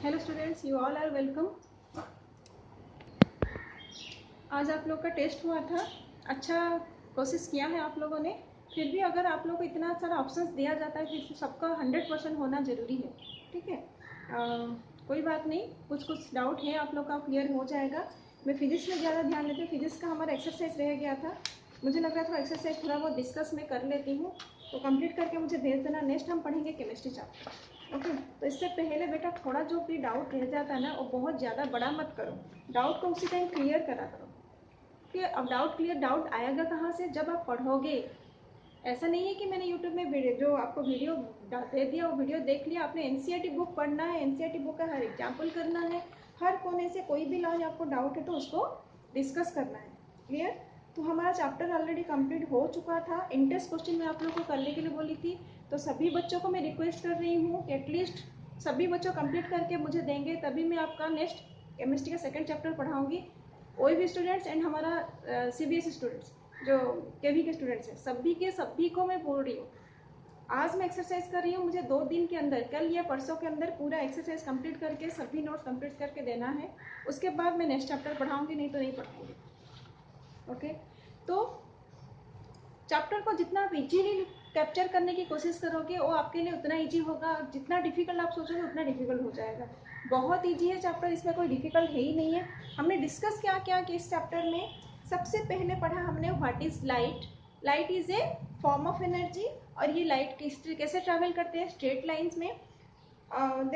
Hello students, you all are welcome. आज आप लोग का टेस्ट हुआ था। अच्छा कोशिश किया है आप लोगों ने। फिर भी अगर आप लोग को इतना सारा ऑप्शंस दिया जाता है कि सबका 100% होना ज़रूरी है। ठीक है, कोई बात नहीं, कुछ कुछ डाउट है आप लोग का, क्लियर हो जाएगा। मैं फिजिक्स में ज़्यादा ध्यान देती हूँ। फिजिक्स का हमारा एक्सरसाइज रह गया था, मुझे लग रहा था एक्सरसाइज थोड़ा बहुत डिस्कस में कर लेती हूँ, तो कंप्लीट करके मुझे भेज देना। नेक्स्ट हम पढ़ेंगे केमिस्ट्री चैप्टर। ओके, तो इससे पहले बेटा थोड़ा जो भी डाउट रह जाता है ना, वो बहुत ज़्यादा बड़ा मत करो, डाउट को उसी टाइम क्लियर करा करो। कि अब डाउट आएगा कहाँ से? जब आप पढ़ोगे। ऐसा नहीं है कि मैंने यूट्यूब में वीडियो जो आपको वीडियो दे दिया वो वीडियो देख लिया, आपने एनसीईआरटी बुक पढ़ना है, एनसीईआरटी बुक का हर एग्जाम्पल करना है, हर कोने से कोई भी लॉ आपको डाउट है तो उसको डिस्कस करना है। क्लियर? तो हमारा चैप्टर ऑलरेडी कंप्लीट हो चुका था। इंटेंस क्वेश्चन मैं आप लोग को करने के लिए बोली थी, तो सभी बच्चों को मैं रिक्वेस्ट कर रही हूँ कि एटलीस्ट सभी बच्चों कंप्लीट करके मुझे देंगे, तभी मैं आपका नेक्स्ट केमिस्ट्री का सेकेंड चैप्टर पढ़ाऊँगी। कोई भी स्टूडेंट्स एंड हमारा सीबीएसई स्टूडेंट्स जो केवी के स्टूडेंट्स हैं, सभी को मैं बोल रही हूँ, आज मैं एक्सरसाइज कर रही हूँ, मुझे 2 दिन के अंदर, कल या परसों के अंदर पूरा एक्सरसाइज कंप्लीट करके सभी नोट्स कंप्लीट करके देना है। उसके बाद मैं नेक्स्ट चैप्टर पढ़ाऊंगी, नहीं तो नहीं पढ़ाऊंगी। ओके, तो चैप्टर को जितना आप इजीली कैप्चर करने की कोशिश करोगे वो आपके लिए उतना इजी होगा। जितना डिफिकल्ट आप सोचोगे उतना डिफिकल्ट हो जाएगा। बहुत इजी है चैप्टर, इसमें कोई डिफिकल्ट है ही नहीं है। हमने डिस्कस क्या क्या कि इस चैप्टर में सबसे पहले पढ़ा हमने what is light. Light is a form of energy, और ये लाइट कैसे ट्रैवल करते हैं? स्ट्रेट लाइंस में।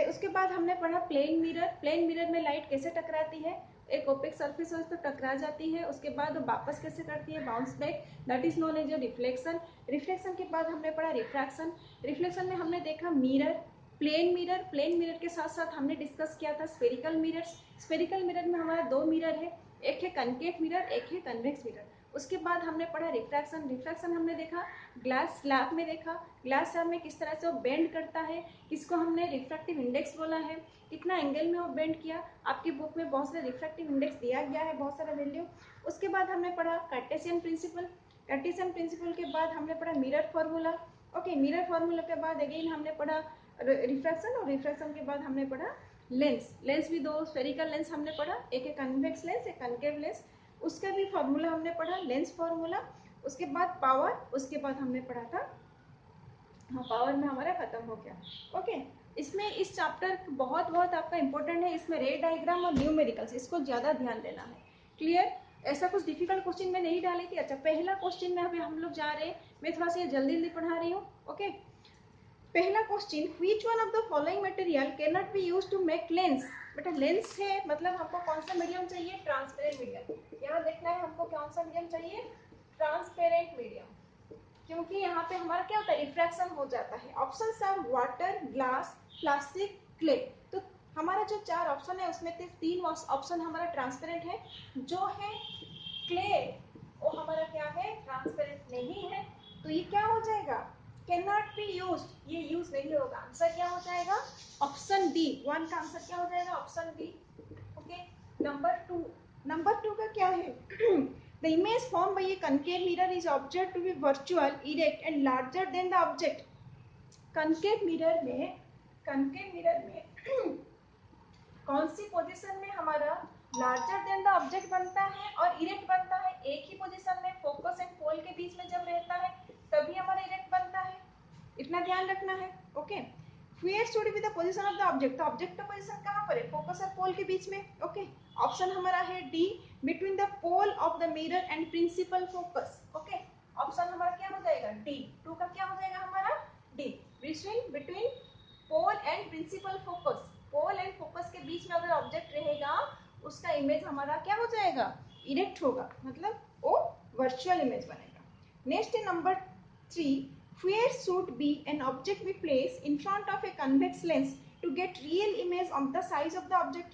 उसके बाद हमने पढ़ा प्लेन मिरर। प्लेन मिरर में लाइट कैसे टकराती है? एक ओपेक सरफेस हो तो टकरा जाती है, उसके बाद वापस कैसे करती है? Bounce back, that is known as a reflection. Reflection के बाद हमने पढ़ा रिफ्रैक्शन। रिफ्लेक्शन में हमने देखा mirror, plane mirror. Plane mirror के साथ साथ हमने डिस्कस किया था स्फेरिकल मिरर्स। स्फेरिकल मिरर में हमारा 2 मिरर है, एक है कनकेव मिरर, एक है कन्वेक्स मिरर। उसके बाद हमने पढ़ा रिफ्रैक्शन। रिफ्रैक्शन हमने देखा ग्लास स्लैब में, देखा ग्लास स्लैब में किस तरह से वो बेंड करता है, किसको हमने रिफ्रैक्टिव इंडेक्स बोला है, कितना एंगल में वो बेंड किया। आपकी बुक में बहुत सारे रिफ्रैक्टिव इंडेक्स दिया गया है, बहुत सारा वैल्यू। उसके बाद हमने पढ़ा कार्टेशियन प्रिंसिपल। कार्टेशियन प्रिंसिपल के बाद हमने पढ़ा mirror formula. Okay, mirror formula के बाद अगेन हमने पढ़ा रिफ्रैक्शन, और रिफ्रैक्शन के बाद हमने पढ़ा लेंस। लेंस भी 2 स्फेरिकल लेंस हमने पढ़ा, एक है कन्वेक्स लेंस, एक कनकेव लेंस। उसका भी फार्मूला हमने पढ़ा, लेंस फार्मूला। उसके बाद पावर, उसके बाद हमने पढ़ा था, हाँ पावर में हमारा खत्म हो गया। ओके, इसमें इस चैप्टर बहुत बहुत आपका इंपॉर्टेंट है। इसमें रे डायग्राम और न्यूमेरिकल्स, इसको ज्यादा ध्यान देना है। क्लियर? ऐसा कुछ डिफिकल्ट क्वेश्चन में नहीं डाली थी। अच्छा, पहला क्वेश्चन में अभी हम लोग जा रहे हैं, मैं थोड़ा सा जल्दी जल्दी पढ़ा रही हूँ। ओके, पहला question, which one of the following material can not be used to make lens. बेटा लेंस है मतलब हमको कौन सा मीडियम चाहिए? Transparent medium. यहाँ देखना है हमको कौन सा मीडियम चाहिए? Transparent medium. क्योंकि यहाँ पे हमारा क्या होता है? रिफ्रैक्शन हो जाता है। Options are water, glass, plastic, clay. तो हमारा जो 4 ऑप्शन है उसमें 3 ऑप्शन हमारा ट्रांसपेरेंट है। जो है क्ले वो हमारा क्या है? ट्रांसपेरेंट नहीं है। तो ये क्या हो जाएगा? कैन नॉट बी यूज, ये यूज नहीं होगा। आंसर क्या हो जाएगा? Option D. 1 का आंसर क्या हो जाएगा? Option D. ओके, नंबर 2 का क्या है? The image formed by a concave mirror is observed to be virtual, erect and larger than the object. concave mirror में कौन सी पोजीशन में हमारा लार्जर देन द ऑब्जेक्ट बनता है और इरेक्ट बनता है? एक ही पोजीशन में, फोकस एंड पोल के बीच में जब रहता है तभी हमारा इरेक्ट बनता है। इतना ध्यान रखना है। Okay, where should be the position of the object? तो ऑब्जेक्ट का पोजीशन कहाँ पर है? फोकस और पोल के बीच में। ओके, ऑप्शन हमारा है D, between the pole of the mirror and principal focus. Okay, option हमारा क्या हो जाएगा? डी। 2 का क्या हो जाएगा हमारा? D, between pole and principal focus. Pole and focus के बीच में अगर ऑब्जेक्ट रहेगा उसका इमेज हमारा क्या हो जाएगा? इरेक्ट होगा, मतलब वो वर्चुअल इमेज बनेगा। नेक्स्ट है number 3, where should be an object be placed in front of a convex lens to get real image of the size of the object?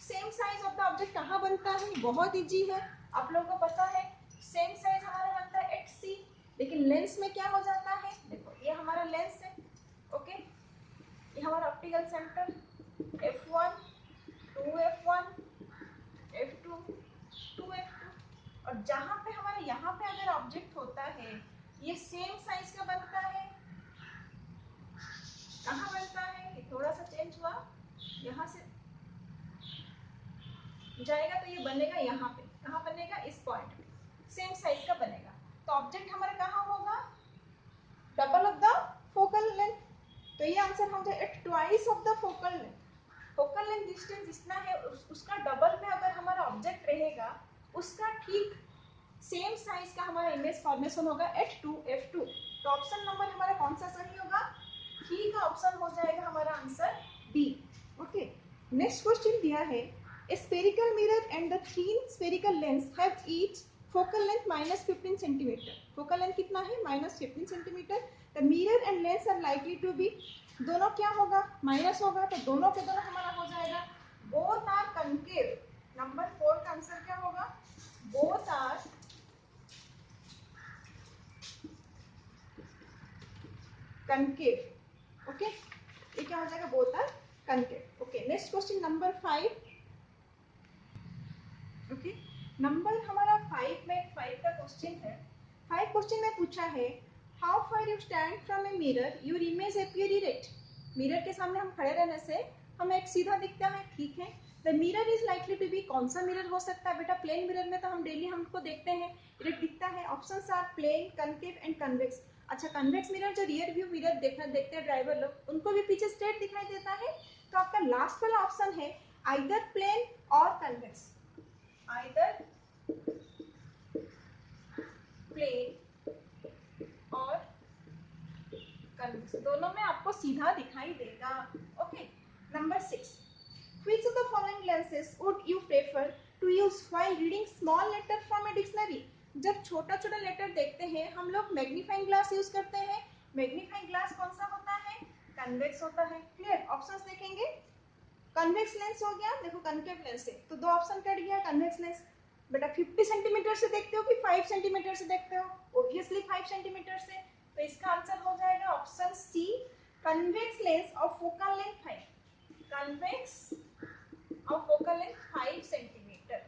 Same size of the object कहाँ बनता है? बहुत easy है, आप लोगों को पता है। सेम साइज हमारा बनता है एट सी, लेकिन लेंस में क्या हो जाता है? देखो ये हमारा लेंस है। ओके, ये हमारा optical centre F1, 2F1, F2, 2F2, और जहां पे हमारे यहाँ पे अगर ऑब्जेक्ट होता है ये सेम साइज का बनता है। कहाँ बनता है? ये थोड़ा सा चेंज हुआ, जाएगा तो ये बनेगा यहाँ पे, कहाँ बनेगा, इस पॉइंट पे, सेम साइज का बनेगा। तो ऑब्जेक्ट हमारा कहाँ होगा, double of the focal length. तो ये आंसर हो जाए at twice of the focal length. Focal length distance जितना है उसका डबल में अगर हमारा ऑब्जेक्ट रहेगा, उसका ठीक सेम साइज का हमारा इमेज फॉर्मेशन होगा एट 2f2। तो ऑप्शन नंबर हमारा कौन सा सही होगा, ठीक है, ऑप्शन हो जाएगा हमारा answer B. Okay, next question दिया है a spherical mirror and the thin spherical lens have each focal length -15 centimetre. Focal length कितना है, -15 centimetre. The mirror and lens are likely to be, दोनों क्या होगा, माइनस होगा, तो दोनों के दोनों हमारा हो जाएगा बोथ आर कनकेव। नंबर 4 का आंसर क्या होगा, बोथ आर कनकेव। ओके, ये क्या हो जाएगा, both are concave. Okay, next question number 5। Okay, number हमारा 5 में 5 का क्वेश्चन है। 5 क्वेश्चन में पूछा है how far you stand from a mirror your image appear erect. Mirror के सामने हम खड़े रहने से हमें एक सीधा दिखता है, ठीक है। The mirror is likely to be, कौन सा मिरर हो सकता है बेटा, प्लेन मिरर में तो हम डेली हमको देखते हैं इरेक्ट दिखता है। Options are plane, concave and convex. अच्छा, कन्वेक्स मिरर जो रियर व्यू मिरर देखते हैं ड्राइवर लोग, उनको भी पीछे स्ट्रेट दिखाई देता है। तो आपका लास्ट वाला ऑप्शन है आइदर प्लेन और कन्वेक्स, आइदर प्लेन और कन्वेक्स, दोनों में आपको सीधा दिखाई देगा। Okay, number 6, which of the following lenses would you prefer to use while reading small letter from a dictionary। जब छोटा छोटा लेटर देखते हैं हम लोग मैग्नीफाइंग ग्लास यूज करते हैं। मैग्नीफाइंग ग्लास कौन सा होता है, कन्वेक्स होता है। क्लियर, ऑप्शंस देखेंगे, कन्वेक्स लेंस हो गया, देखो कनकेव लेंस है तो दो ऑप्शन कट गया, कन्वेक्स लेंस। बेटा 50 सेंटीमीटर से देखते हो कि 5 सेंटीमीटर से देखते हो, ऑब्वियसली 5 सेंटीमीटर से। तो इसका आंसर हो जाएगा option C, convex lens of focal length 5, convex of focal length 5 centimetre.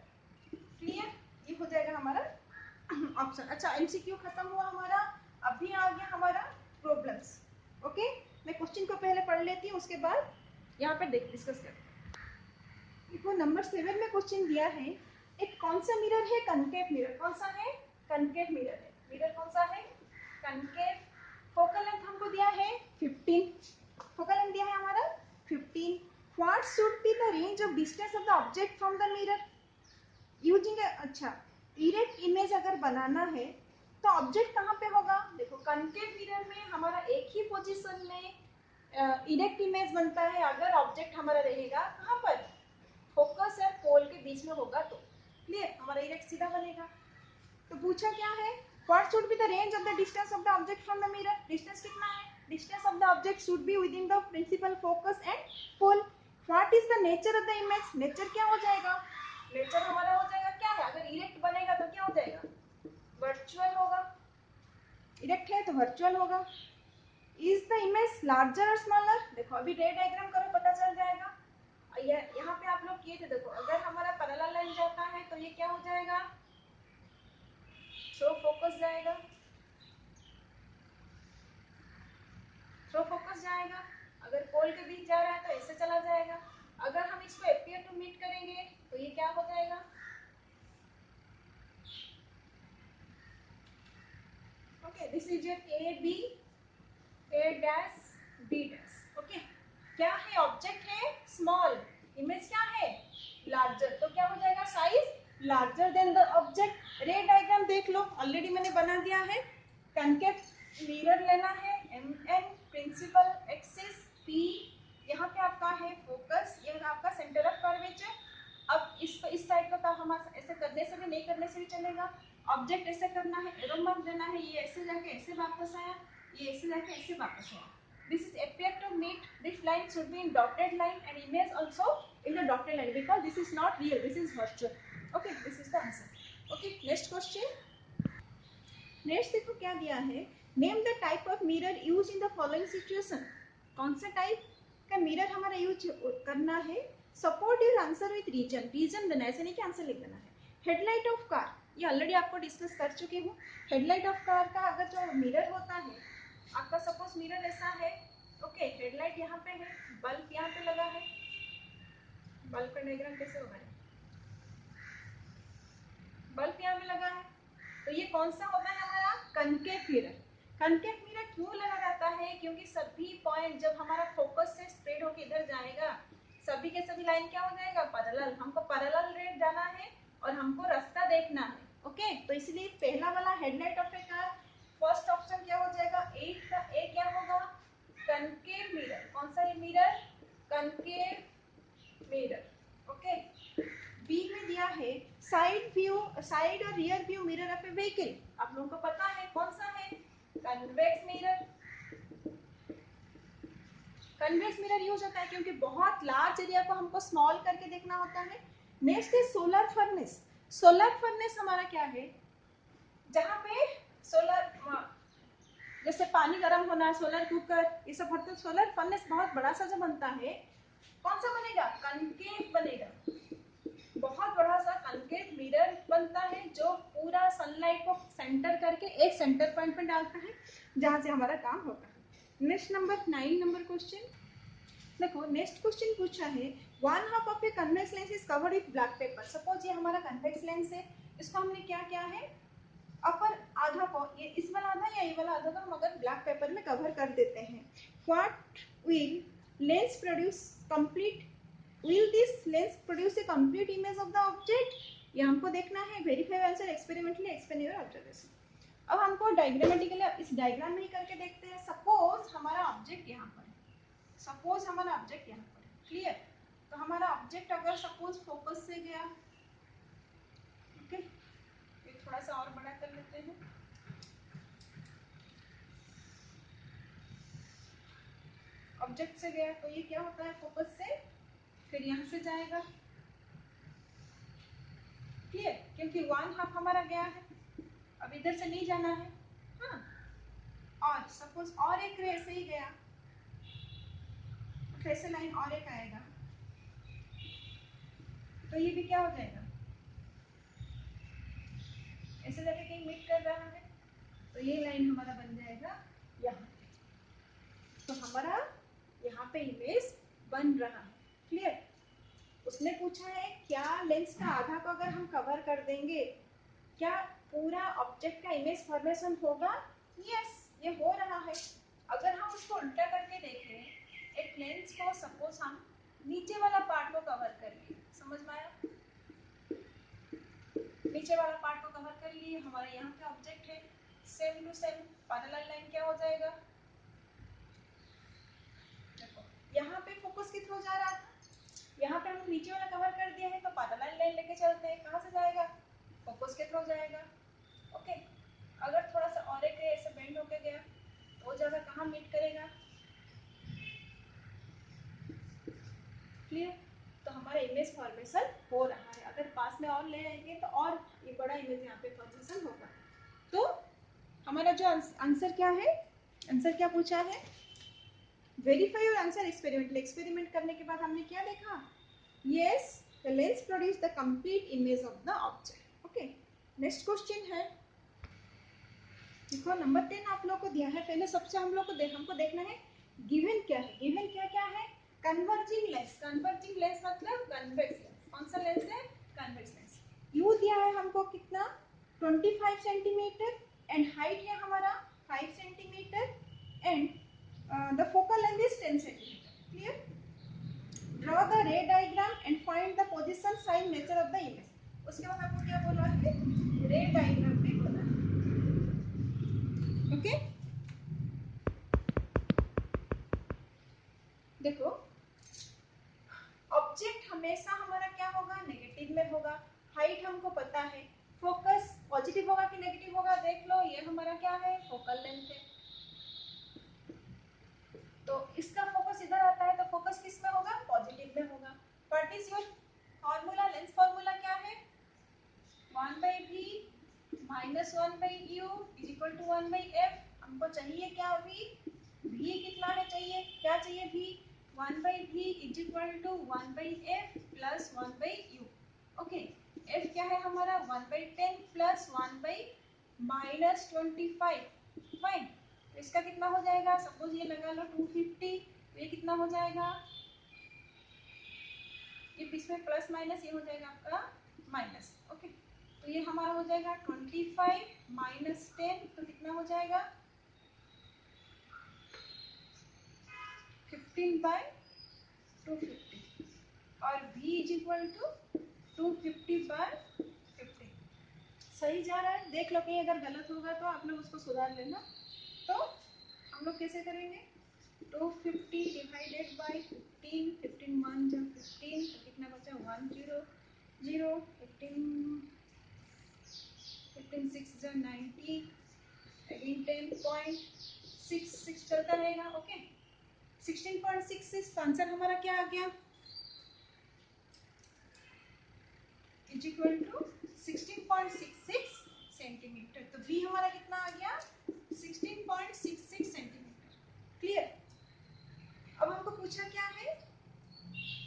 Clear, ये हो जाएगा हमारा ऑप्शन। अच्छा, एमसीक्यू खत्म हुआ हमारा, अभी आ गया हमारा प्रॉब्लम्स। ओके, मैं क्वेश्चन को पहले पढ़ लेती हूँ, उसके बाद यहाँ पे डिस्कस करते हैं। देखो नंबर 7 में क्वेश्चन दिया है एक कौन सा मिरर है, कनकेव मिरर। कौन सा है, कनकेव मिरर है। मिरर कौन सा है, कनकेव। फोकल लेंथ हमको दिया है 15, फोकल लेंथ दिया है हमारा 15। What should be the range of distance of the object from the mirror using. अच्छा, इरेक्ट इमेज अगर बनाना है तो ऑब्जेक्ट कहाँ पे होगा, देखो कनकेव मिरर में हमारा एक ही पोजीशन में इरेक्ट इमेज बनता है अगर ऑब्जेक्ट हमारा रहेगा कहाँ पर, फोकस और पोल के बीच में होगा तो। क्लियर, हमारा इरेक्ट सीधा बनेगा। तो पूछा क्या है, what should be the range of the distance of the object from the mirror. Distance कितना है, distance of the object should be within the principal focus and pole. What is the nature of the image, nature क्या हो जाएगा, nature हमारा हो जाएगा क्या है, अगर इरेक्ट बनेगा तो क्या हो जाएगा, वर्चुअल होगा। इरेक्ट है तो वर्चुअल होगा। इज द इमेज लार्जर और स्मॉलर, देखो अभी रे डायग्राम करो पता चल जाएगा। यहाँ पे आप लोग किए थे, देखो अगर हमारा पैरेलल लाइन जाता है तो ये क्या हो जाएगा, थ्रो फोकस जाएगा, थ्रो फोकस जाएगा। अगर पोल के बीच जा रहा है तो ऐसे चला जाएगा। अगर हम इसको एपियर टू मीट करेंगे तो ये क्या हो जाएगा, okay this is your A B, A dash B dash. Okay, क्या है, ऑब्जेक्ट है स्मॉल, इमेज क्या है लार्जर, तो क्या हो जाएगा size larger than the object. रे डायग्राम देख लो, ऑलरेडी मैंने बना दिया है। कनकेव मिरर लेना है, M N principal axis P, यहाँ पे आपका है फोकस, ये आपका सेंटर ऑफ कर्वेचर। अब इस साइड का तो हम ऐसे करने से भी नहीं करने से भी चलेगा। ऑब्जेक्ट ऐसे करना है, एरो मार्क देना है, ये ऐसे जाके ऐसे वापस आया, ये ऐसे जाके ऐसे वापस आया। This is appear to meet, this line should be in dotted line and image also in the dotted line because this is not real, this is virtual. Okay, this is the answer. Okay, next question. Next देखो क्या दिया है, name the type of mirror use in the following situation. कौन सा type का mirror हमारा use करना है, support your answer with reason, reason देना है, ऐसे नहीं कि आंसर लिख देना है। हेडलाइट ऑफ कार, ये ऑलरेडी आपको डिस्कस कर चुकी हूँ। हेडलाइट ऑफ कार का अगर जो मिरर होता है आपका, सपोज मिरर ऐसा है, ओके हेडलाइट यहाँ पे है, बल्ब यहाँ पे लगा है, बल्ब का डायग्राम कैसे होगा, बल्ब यहाँ पे लगा है, तो ये कौन सा होता है हमारा कनकेव मिरर। कनकेव मिरर क्यों लगा रहता है, क्योंकि सभी पॉइंट जब हमारा फोकस से स्प्रेड होकर इधर जाएगा, सभी के सभी लाइन क्या हो जाएगा, पैरेलल। हमको पैरेलल रेट जाना है और हमको रास्ता देखना है। ओके, तो इसलिए पहला वाला headlight of A car, first option क्या हो जाएगा, ए का ए क्या होगा, कनकेव मिरर। कौन सा mirror, concave mirror. Okay, B में दिया है साइड व्यू, साइड और rear view mirror of a vehicle. आप लोगों को पता है कौन सा है, convex mirror. Convex mirror use होता है क्योंकि बहुत लार्ज एरिया को हमको स्मॉल करके देखना होता है। नेक्स्ट है सोलर फर्नेस। सोलर फर्नेस हमारा क्या है, जहाँ पे सोलर, जैसे पानी गर्म होना, सोलर कुकर, ये सब होता है। सोलर फर्नेस बहुत बड़ा सा जो बनता है, कौन सा बनेगा, कनकेव बनेगा। बहुत बड़ा सा कनकेव मिरर बनता है जो पूरा सनलाइट को सेंटर करके एक सेंटर पॉइंट पे डालता है, जहां से हमारा काम होता है। नेक्स्ट नंबर 9 नंबर क्वेश्चन देखो। नेक्स्ट क्वेश्चन पूछा है, one half of a convex lens is covered with black pepper. Suppose ये हमारा कन्वेक्स लेंस है, इसको हमने क्या किया है, अपर आधा को, ये इस वाला आधा या ये वाला आधा को हम अगर ब्लैक पेपर में कवर कर देते हैं, what will lens produce complete, will this lens produce a complete image of the object। ये हमको देखना है, verify answer experimentally explain your observation. अब हमको डायग्रामेटिकली इस डायग्राम में ही करके देखते हैं। सपोज हमारा ऑब्जेक्ट यहाँ पर है, सपोज हमारा ऑब्जेक्ट यहाँ पर है, क्लियर। तो हमारा ऑब्जेक्ट अगर सपोज फोकस से गया, ओके, ये थोड़ा सा और बड़ा कर लेते हैं। ऑब्जेक्ट से गया तो ये क्या होता है, फोकस से फिर यहाँ से जाएगा, क्लियर, क्योंकि वन हाफ हमारा गया है, अब इधर से नहीं जाना है। हाँ, और सपोज और एक रे ऐसे ही गया, ऐसे लाइन और एक आएगा, तो ये भी क्या हो जाएगा, ऐसे जाके कहीं मीट कर रहा है, तो ये लाइन हमारा बन जाएगा यहाँ पे। तो हमारा यहाँ पे इमेज बन रहा है, क्लियर। उसने पूछा है क्या लेंस का आधा को अगर हम कवर कर देंगे, क्या पूरा ऑब्जेक्ट का इमेज फॉर्मेशन होगा। यस, ये हो रहा है। अगर हम उसको उल्टा करके देखें, एक लेंस को सपोज हम नीचे वाला पार्ट को कवर कर लिए, समझ में आया, नीचे वाला पार्ट को कवर कर लिए, हमारा यहाँ पे ऑब्जेक्ट है, same to same parallel line क्या हो जाएगा, देखो यहाँ पे फोकस के थ्रू जा रहा था, यहाँ पे हम नीचे वाला कवर कर दिया है, तो पैरेलल लाइन लेके चलते हैं, कहाँ से जाएगा, फोकस के थ्रू जाएगा। ओके, अगर थोड़ा सा और एक ऐसे बेंड होके गया, तो वो जगह कहाँ मीट करेगा, क्लियर। तो हमारा इमेज फॉर्मेशन हो रहा है। अगर पास में और ले आएंगे तो और ये बड़ा इमेज यहाँ पे फॉर्मेशन होगा। तो हमारा जो आंसर क्या है, आंसर क्या पूछा है, verify your answer experiment. Experiment करने के बाद हमने क्या देखा, yes the lens produce the complete image of the object. Okay, next question है, देखो नंबर 10 आप लोग को दिया है। पहले सबसे हम लोग को हमको देखना है गिवन क्या है। गिवन क्या क्या है, कन्वर्जिंग लेंस। कन्वर्जिंग लेंस मतलब कन्वेक्स लेंस। कौन सा लेंस है, कन्वेक्स लेंस। यू दिया है हमको कितना, 25 सेंटीमीटर, एंड हाइट है हमारा 5 centimetre, and the focal length is 10 centimetre, clear. Draw the ray diagram and find the position, size, nature of the image. उसके बाद आपको क्या बोला है, रे डायग्राम भी बोला है। ओके, देखो ऑब्जेक्ट हमेशा हमारा क्या होगा, नेगेटिव में होगा। हाइट हमको पता है, फोकस पॉजिटिव होगा कि नेगेटिव होगा, देख लो ये हमारा क्या है, फोकल लेंथ है। तो इसका फोकस इधर आता है, तो फोकस किस में होगा, पॉजिटिव में होगा। What is your formula, lens formula क्या है, 1/v minus 1/u is equal to 1/f। हमको चाहिए क्या, v कितना है चाहिए, क्या चाहिए, v 1/v is equal to 1/f plus 1/u। Okay, f क्या है हमारा 1/10 प्लस 1/-25। फाइन, तो इसका कितना हो जाएगा, सपोज ये लगा लो 250, तो ये कितना हो जाएगा, ये बीच में प्लस माइनस, ये हो जाएगा आपका माइनस। ओके, तो ये हमारा हो जाएगा 25 माइनस 10, तो कितना हो जाएगा 15/250 और v इज इक्वल टू 250/50। सही जा रहा है? देख लो कहीं अगर गलत होगा तो आप लोग उसको सुधार लेना। तो हम लोग कैसे करेंगे, 250 डिवाइडेड बाई 15, 15 1 जा 15, तो कितना बचा 100, 15 6 जा 90, अगेन 10.66 चलता रहेगा। ओके 16.66, तो आंसर हमारा क्या आ गया, इज इक्वल टू 16.66 सेंटीमीटर। तो v हमारा कितना आ गया 16.66 सेंटीमीटर। क्लियर? अब हमको पूछा क्या है,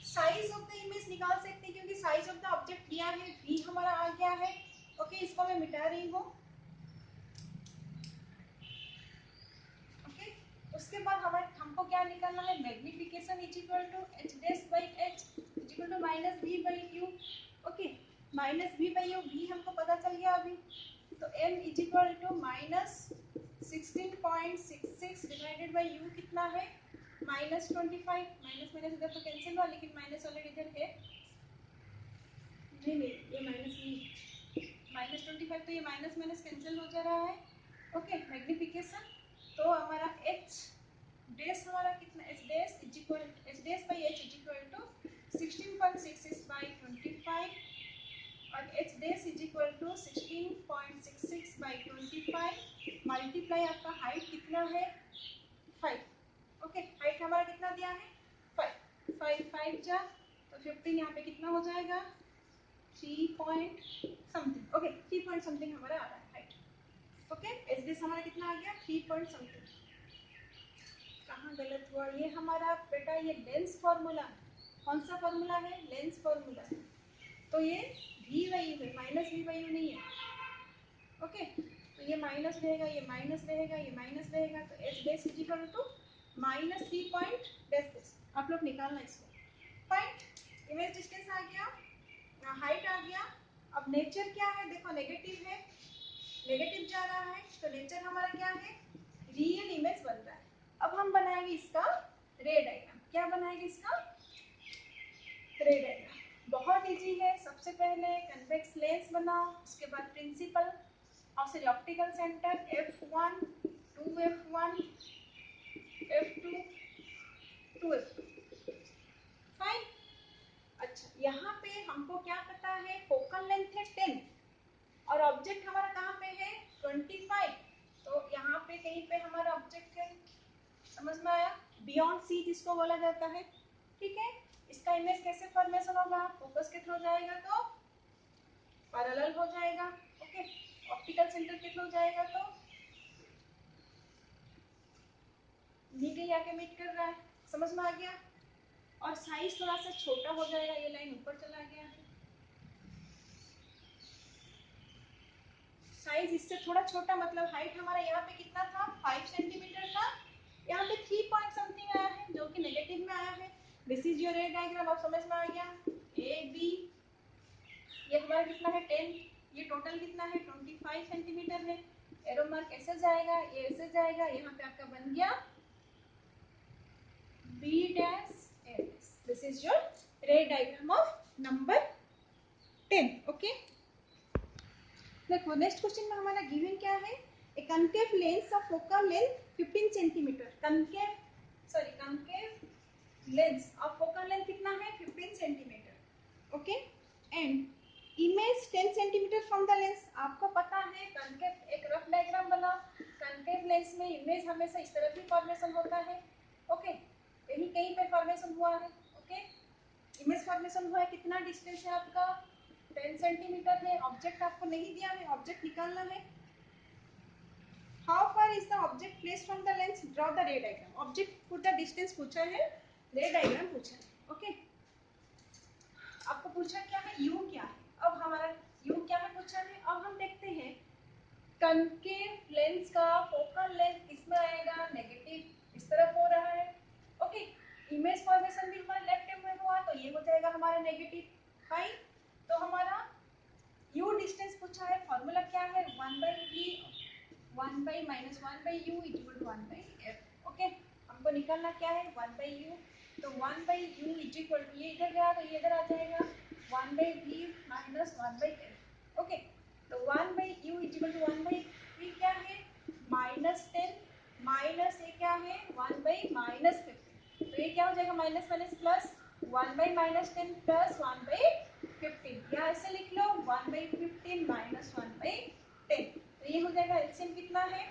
साइज ऑफ द इमेज निकाल सकते हैं क्योंकि साइज ऑफ द ऑब्जेक्ट दिया है, v हमारा आ गया है। ओके इसको मैं मिटा रही हूँ। ओके उसके बाद हमको क्या निकालना है, magnification is equal to h dash by h is equal to minus v by u। Okay minus v by u, v हमको पता चल गया अभी, तो m is equal to minus 16.66 divided by u कितना है माइनस 25। माइनस माइनस इधर तो कैंसिल हुआ, लेकिन माइनस ऑलरेडी इधर है, नहीं ये माइनस नहीं, माइनस 25, तो ये माइनस माइनस कैंसिल हो जा रहा है। ओके मैग्निफिकेशन, तो हमारा h डैश हमारा कितना, h dash is equal h dash by h is equal to 16.66 by 25 और h dash is equal to 16.66 by 25 multiply आपका हाइट कितना है 5। ओके हाइट हमारा कितना दिया है 5, 5 जा तो 15, यहाँ पे कितना हो जाएगा 3 point something. Okay 3 point something हमारा आ रहा है हाइट। ओके एच डैश हमारा कितना आ गया 3 पॉइंट समथिंग। कहाँ गलत हुआ, ये हमारा बेटा ये लेंस फॉर्मूला, कौन सा फॉर्मूला है, लेंस फॉर्मूला है, तो ये v बाई यू है, माइनस v बाई यू नहीं है। ओके तो ये माइनस रहेगा, ये माइनस रहेगा, ये माइनस रहेगा, तो h dash is equal to minus 3 point dash dash. आप लोग निकालना इसको। पॉइंट इमेज डिस्टेंस आ गया, हाइट आ गया। अब नेचर क्या है, देखो नेगेटिव है, नेगेटिव जा रहा है, तो नेचर हमारा क्या है रियल इमेज बन रहा है। अब हम बनाएंगे इसका रे डायग्राम। क्या बनाएंगे इसका रे डायग्राम, बहुत इजी है। सबसे पहले कन्वेक्स लेंस बनाओ, उसके बाद प्रिंसिपल और sorry optical centre f1 2f1 f2 2f2 fine. अच्छा यहाँ पे हमको क्या पता है, फोकल लेंथ है 10 और ऑब्जेक्ट हमारा कहाँ पे है 25, तो यहाँ पे कहीं पे हमारा ऑब्जेक्ट है, समझ में आया, बियॉन्ड सी जिसको बोला जाता है। ठीक है इसका इमेज कैसे फॉर्मेशन होगा, फोकस के थ्रू जाएगा तो पैरेलल हो जाएगा। ओके ऑप्टिकल सेंटर के थ्रू जाएगा तो नीचे आके मीट कर रहा है, समझ में आ गया। और साइज थोड़ा सा छोटा हो जाएगा, ये लाइन ऊपर चला गया है, साइज इससे थोड़ा छोटा, मतलब हाइट हमारा यहाँ पे कितना था 5 सेंटीमीटर था, यहाँ पे 3 पॉइंट समथिंग आया है जो कि नेगेटिव में आया है। This is your ray diagram, अब समझ में आ गया। ए बी ये हमारा कितना है 10, ये टोटल कितना है 25 सेंटीमीटर है। एरो मार्क ऐसे जाएगा, ये ऐसे जाएगा, यहाँ पे आपका बन गया B dash A dash. This is your ray diagram of number 10। Okay देखो नेक्स्ट क्वेश्चन में हमारा गिवन क्या है, a concave lens of focal length 15 centimetre, concave lens of focal length कितना है 15 centimetre. Okay and image 10 centimetre from the lens. आपको पता है कनकेव, एक रफ डायग्राम बनाओ, कनकेव लेंस में इमेज हमेशा इस तरफ ही फॉर्मेशन होता है। ओके यही कहीं पे फॉर्मेशन हुआ है। ओके इमेज फॉर्मेशन हुआ है, कितना डिस्टेंस है आपका 10 सेंटीमीटर है। ऑब्जेक्ट आपको नहीं दिया है, ऑब्जेक्ट निकालना है। How far is the object place from the lens, draw the ray diagram. Object पूरा डिस्टेंस पूछा है, रे डायग्राम पूछा है। ओके आपको पूछा क्या है यू क्या है, अब हमारा यू क्या है पूछा है। अब हम देखते हैं कनकेव लेंस का फोकल लेंथ किसमें आएगा, नेगेटिव इस तरफ हो रहा है। ओके इमेज फॉर्मेशन भी हमारा लेफ्ट में हुआ, तो ये हो जाएगा हमारा नेगेटिव। फाइन तो हमारा यू डिस्टेंस पूछा पूछा है फॉर्मूला क्या है, 1/v 1 minus 1/u equal to 1/f। Okay, हमको निकालना क्या है 1/u, तो 1/u इक्वल टू ये इधर गया तो ये इधर आ जाएगा 1/v माइनस 1/f। ओके, तो 1/u इक्वल टू 1/v क्या है -10 माइनस ये क्या है 1/-15, तो ये क्या हो जाएगा माइनस माइनस प्लस 1/-10 प्लस 1/15, या ऐसे लिख लो 1/15 माइनस 1/10, तो ये हो जाएगा एलसीएम कितना है,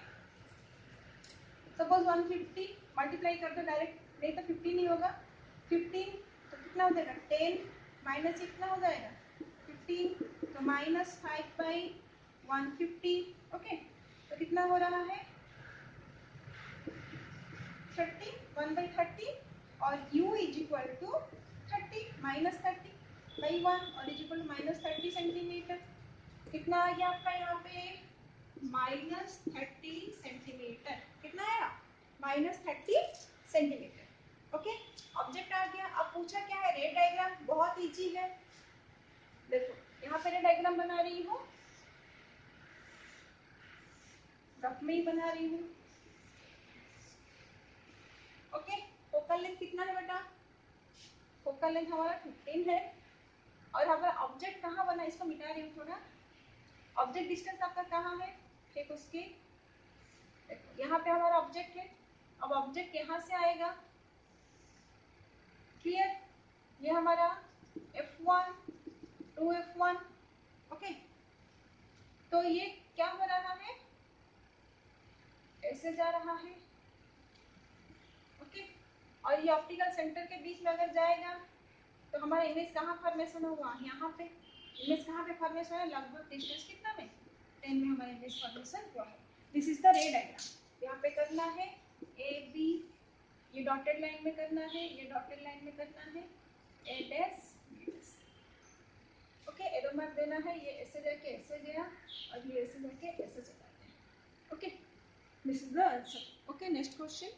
सपोज 150 मल्टीप्लाई कर दो डायरेक्ट, नहीं तो 15 ही होगा, 15 तो कितना हो जाएगा 10 माइनस कितना हो जाएगा 15, तो माइनस 5/150। ओके, तो कितना हो रहा है 30, 1/30, और u is equal to 30 minus 30/1 और is equal to minus 30 centimetre. कितना आ गया आपका यहाँ पे माइनस 30 सेंटीमीटर, कितना आया माइनस 30 सेंटीमीटर। ओके, ऑब्जेक्ट आ गया। अब पूछा क्या है रे डायग्राम, बहुत इजी है। देखो यहाँ पे रे डायग्राम बना रही हूँ, रफ में ही बना रही हूँ। ओके, फोकल लेंथ कितना है बेटा, फोकल लेंथ हमारा 15 है, और हमारा ऑब्जेक्ट कहाँ बना, इसको मिटा रही हूँ थोड़ा। ऑब्जेक्ट डिस्टेंस आपका कहाँ है, ठीक उसके यहाँ पे हमारा ऑब्जेक्ट है। अब ऑब्जेक्ट यहाँ से आएगा, क्लियर, ये हमारा F1 2F1। ओके, तो ये क्या हो रहा है, ऐसे जा रहा है। ओके, और ये ऑप्टिकल सेंटर के बीच में अगर जाएगा तो हमारा इमेज कहाँ फॉर्मेशन हुआ, यहाँ पे। इमेज कहाँ पे फॉर्मेशन है, लगभग डिस्टेंस कितना में 10 में हमारा इमेज फॉर्मेशन हुआ है। This is the ray diagram. यहाँ पे करना है ए बी, ये डॉटेड लाइन में करना है, ये डॉटेड लाइन में करना है, A dash B dash. Okay, arrow mark देना है, ये ऐसे जाके ऐसे गया और ये ऐसे जाके ऐसे चला गया। Okay, this is the answer. Okay, next question.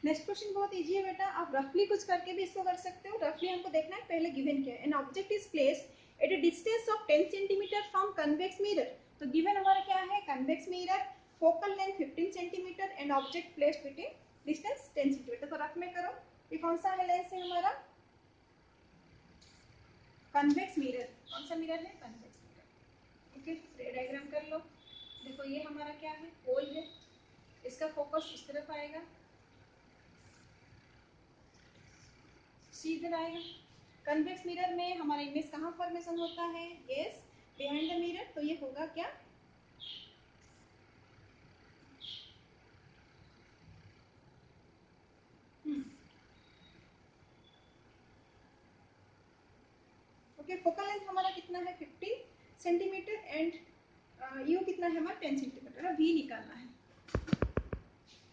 Next question बहुत इजी है बेटा, आप रफली कुछ करके भी इसको कर सकते हो। रफली हमको देखना है पहले गिवन क्या है, an object is placed at a distance of 10 centimetre from convex mirror. तो गिवन हमारा क्या है, convex mirror, focal length 15 centimetre and object placed between distance 10 centimetre. तो रफ में करो, ये कौन सा है लेंस है हमारा, कन्वेक्स मिरर। कौन सा मिरर है, कन्वेक्स मिरर। ओके, डायग्राम कर लो। देखो ये हमारा क्या है, होल है, इसका फोकस इस तरफ आएगा, सीधे आएगा। कन्वेक्स मिरर में हमारा इमेज कहाँ फॉर्मेशन होता है, यस बिहाइंड द मिरर। तो ये होगा क्या, ओके, फोकल लेंथ हमारा कितना है 15 सेंटीमीटर एंड यू कितना है हमारा 10 सेंटीमीटर, वी निकालना है।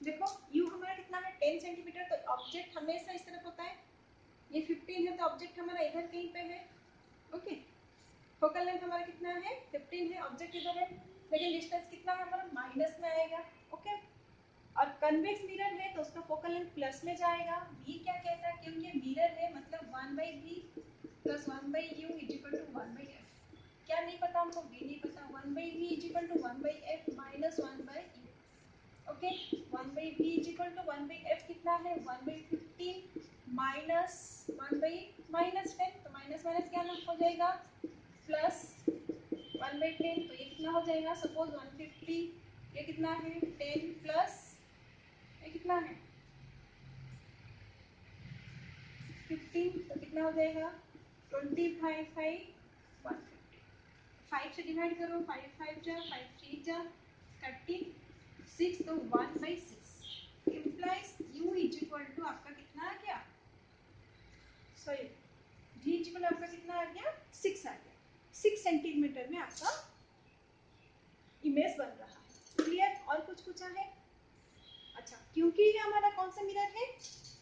देखो यू हमारा कितना है 10 सेंटीमीटर, तो ऑब्जेक्ट हमेशा इस तरफ होता है, ये 15 है तो ऑब्जेक्ट हमारा इधर कहीं पे है। ओके, फोकल लेंथ हमारा कितना है 15 है, ऑब्जेक्ट इधर है, लेकिन डिस्टेंस कितना है हमारा माइनस में आएगा। ओके, और कन्वेक्स मिरर है तो उसका फोकल लेंथ प्लस में जाएगा। v क्या कहता है, क्योंकि ये मिरर है मतलब 1/v plus 1/u is equal to 1/f। क्या नहीं पता हमको, v नहीं पता, 1/v is equal to 1/f minus 1/u। Okay, 1/v is equal to 1/f कितना है 1/15 माइनस 1/-10, तो माइनस माइनस क्या हो जाएगा प्लस 1/10, तो ये कितना हो जाएगा, सपोज 150, ये कितना है 10 प्लस ये कितना है 15, तो कितना हो जाएगा 25/5 150। 5 से डिवाइड करो, 5 5 जा 5 3 जा 36, तो 1/6 implies u is equal to आपका कितना आ गया, सॉरी v इज इक्वल आपका कितना आ गया 6 आ गया। 6 सेंटीमीटर में आपका इमेज बन रहा है। क्लियर, और कुछ पूछा है, अच्छा क्योंकि ये हमारा कौन सा मिरर है,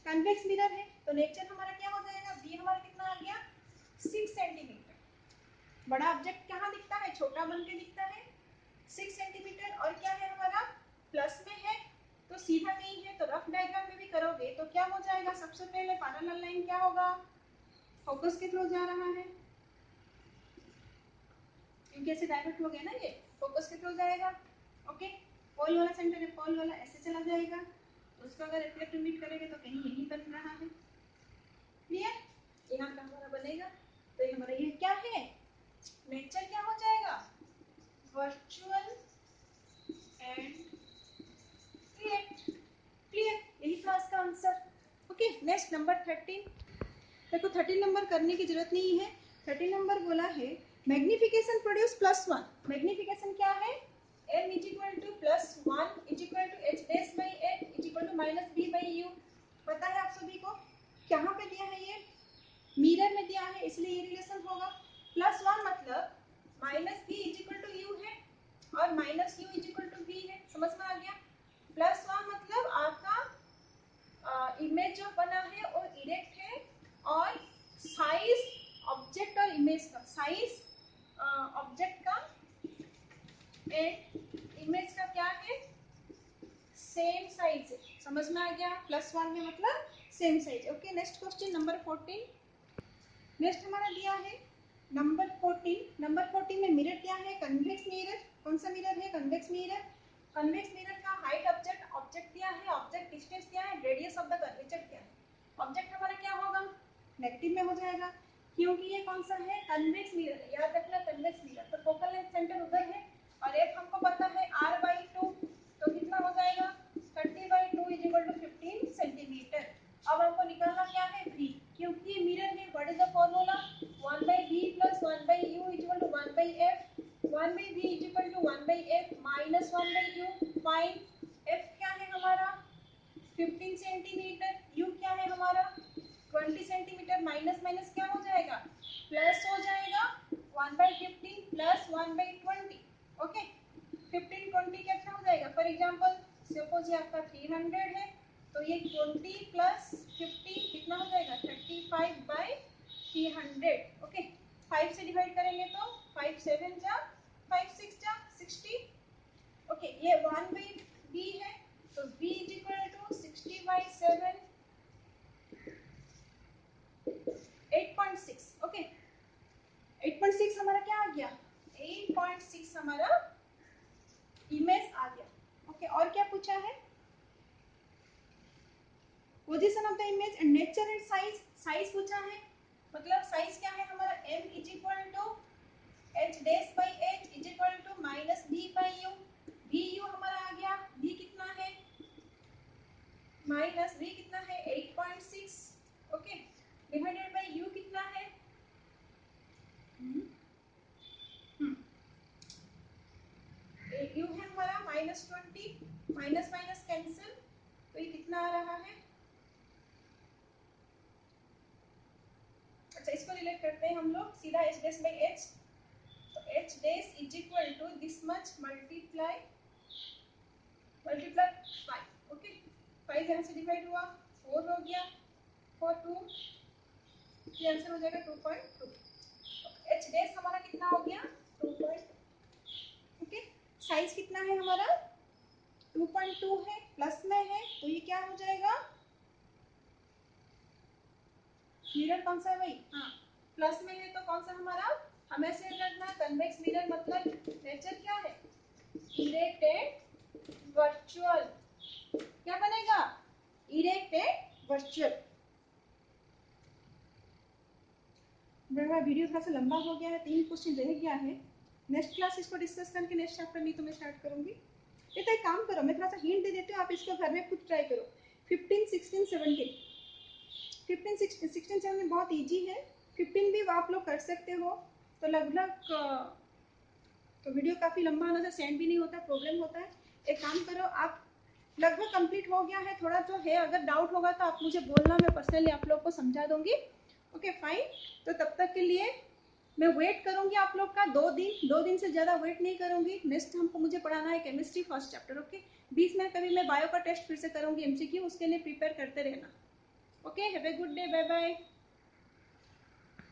कन्वेक्स मिरर है, तो नेचर हमारा क्या हो जाएगा, v हमारा कितना आ गया 6 सेंटीमीटर। बड़ा ऑब्जेक्ट कहाँ दिखता है, छोटा बन के दिखता है 6 सेंटीमीटर, और क्या है हमारा प्लस में है तो सीधा नहीं है, तो रफ डायग्राम में भी करोगे तो क्या हो जाएगा, सबसे पहले पैरेलल लाइन क्या होगा, फोकस के थ्रू जा रहा है, क्योंकि ऐसे डाइवर्ट हो गया ना, ये फोकस के थ्रू जाएगा। ओके, पोल वाला सेंटर है, पोल वाला ऐसे चला जाएगा, तो उसको अगर रिफ्लेक्टिव मीट करेंगे तो कहीं यही बन रहा है। क्लियर? यहाँ का हमारा बनेगा, तो ये हमारा ये क्या है, नेचर क्या हो जाएगा, वर्चुअल एंड क्रिएट। क्लियर? यही था इसका आंसर। Okay, next number 13। देखो 13 नंबर करने की जरूरत नहीं है। 13 नंबर बोला है मैग्निफिकेशन प्रोड्यूस +1। मैग्निफिकेशन क्या है, m is equal to +1 is equal to h dash by h is equal to -b/u। पता है आप सभी को, कहाँ पे दिया है, ये मिरर में दिया है, इसलिए ये रिलेशन होगा। +1 मतलब -b is equal to u है और -u is equal to b है। समझ में आ गया? +1 मतलब आपका इमेज जो बना है वो इरेक्ट है, और साइज ऑब्जेक्ट और इमेज का, साइज ऑब्जेक्ट का एंड इमेज का क्या है, सेम साइज है। समझ में आ गया? +1 में मतलब same size. Okay, next question number 14। Next हमारा दिया है नंबर 14। नंबर 14 में मिरर क्या है, कन्वेक्स मिरर। कौन सा मिरर है, कन्वेक्स मिरर। कन्वेक्स मिरर का हाइट ऑब्जेक्ट, ऑब्जेक्ट दिया है, ऑब्जेक्ट डिस्टेंस दिया है, रेडियस ऑफ द कर्वेचर क्या है। ऑब्जेक्ट हमारा क्या होगा, नेगेटिव में हो जाएगा, क्योंकि ये कौन सा है, कन्वेक्स मिरर है। याद रखना कन्वेक्स मिरर, तो फोकल लेंथ सेंटर उधर है और एफ हमको पता है r/2, तो कितना हो जाएगा 30/2 इज इक्वल टू 15 सेंटीमीटर। अब हमको निकालना क्या है, v, क्योंकि ये मिरर है। What is the formula, 1/v + 1/u is equal to 1/f। 1/v is equal to 1/f minus 1/u। Find f क्या है हमारा 15 सेंटीमीटर, u क्या है हमारा 20 सेंटीमीटर। माइनस माइनस क्या हो जाएगा, प्लस हो जाएगा। 1/15 प्लस 1/20। ओके, 15 20 कितना हो जाएगा, फॉर एग्जांपल सपोज ये आपका 300 है, तो ये 20 प्लस 15 कितना हो जाएगा 35/300। ओके, 5 से डिवाइड करेंगे तो 5 7 जा 5 6 जा 60। ओके, ये 1/b है, तो b is equal to 60/7 8.6। Okay, 8.6 हमारा क्या आ गया, 8.6 हमारा इमेज आ गया। ओके, और क्या पूछा है, position of the image and nature and size. Size पूछा है, मतलब साइज क्या है हमारा m is equal to h dash by h is equal to -b/u। bu हमारा आ गया, b कितना है माइनस b कितना है 8.6। ओके, डिवाइडेड बाय u कितना है, u है हमारा -20, माइनस माइनस कैंसिल, तो ये कितना आ रहा है। अच्छा, इसको रिलेट करते हैं हम लोग सीधा h डैश बाई h, तो h dash is equal to this much multiply 5। Okay, 5 यहाँ से डिवाइड हुआ 4 हो गया, 4 2, ये आंसर हो जाएगा 2.2। h डैश हमारा कितना हो गया 2.2। ओके, साइज कितना है हमारा 2.2 है, प्लस में है, तो ये क्या हो जाएगा, मिरर कौन सा है भाई, हाँ प्लस में है, तो कौन सा हमारा, हमें से रखना कन्वेक्स मिरर मतलब नेचर क्या है, इरेक्ट एंड वर्चुअल। क्या बनेगा, इरेक्ट एंड वर्चुअल। मेरा वीडियो थोड़ा सा लंबा हो गया है, 3 क्वेश्चन रह गया है। नेक्स्ट क्लास इसको डिस्कस करके नेक्स्ट चैप्टर नहीं तो मैं स्टार्ट करूंगी। ये तो एक काम करो, मैं थोड़ा सा हिंट दे देती हूँ, आप इसको घर में खुद ट्राई करो। 15 16 17, 15 16 16 17 बहुत इजी है, 15 भी आप लोग कर सकते हो। तो लगभग तो वीडियो काफी लंबा होने से सेंड भी नहीं होता, प्रॉब्लम होता है। एक काम करो, आप लगभग कंप्लीट हो गया है, थोड़ा जो है अगर डाउट होगा तो आप मुझे बोलना, मैं पर्सनली आप लोग को समझा दूंगी। ओके फाइन, तो तब तक के लिए मैं वेट करूंगी आप लोग का 2 दिन से ज्यादा वेट नहीं करूंगी। नेक्स्ट हमको मुझे पढ़ाना है केमिस्ट्री फर्स्ट चैप्टर। ओके, बीच में कभी मैं बायो का टेस्ट फिर से करूंगी एमसीक्यू, उसके लिए प्रिपेयर करते रहना। Okay, have a good day, bye bye.